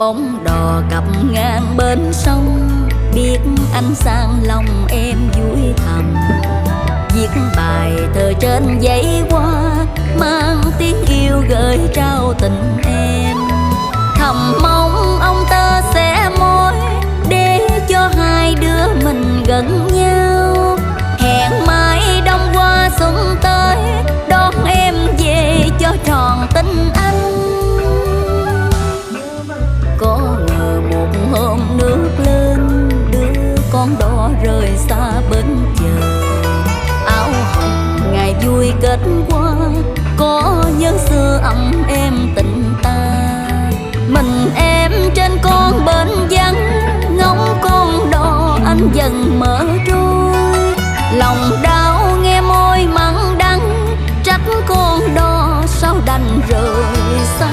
Bóng đò cập ngang bên sông, biết anh sang lòng em vui thầm. Viết bài thơ trên giấy hoa, mang tiếng yêu gửi trao tình em. Thầm mong ông tơ sẽ môi, để cho hai đứa mình gần nhau. Hẹn mai đông qua xuân tới, đón em về cho tròn tình anh. Có ngờ một hôm nước lên, đưa con đò rời xa bên chờ. Áo hồng ngày vui kết qua, có nhớ xưa ấm em tình ta. Mình em trên con bến vắng, ngóng con đò anh dần mở trôi. Lòng đau nghe môi mặn đắng, trách con đò sao đành rời xa.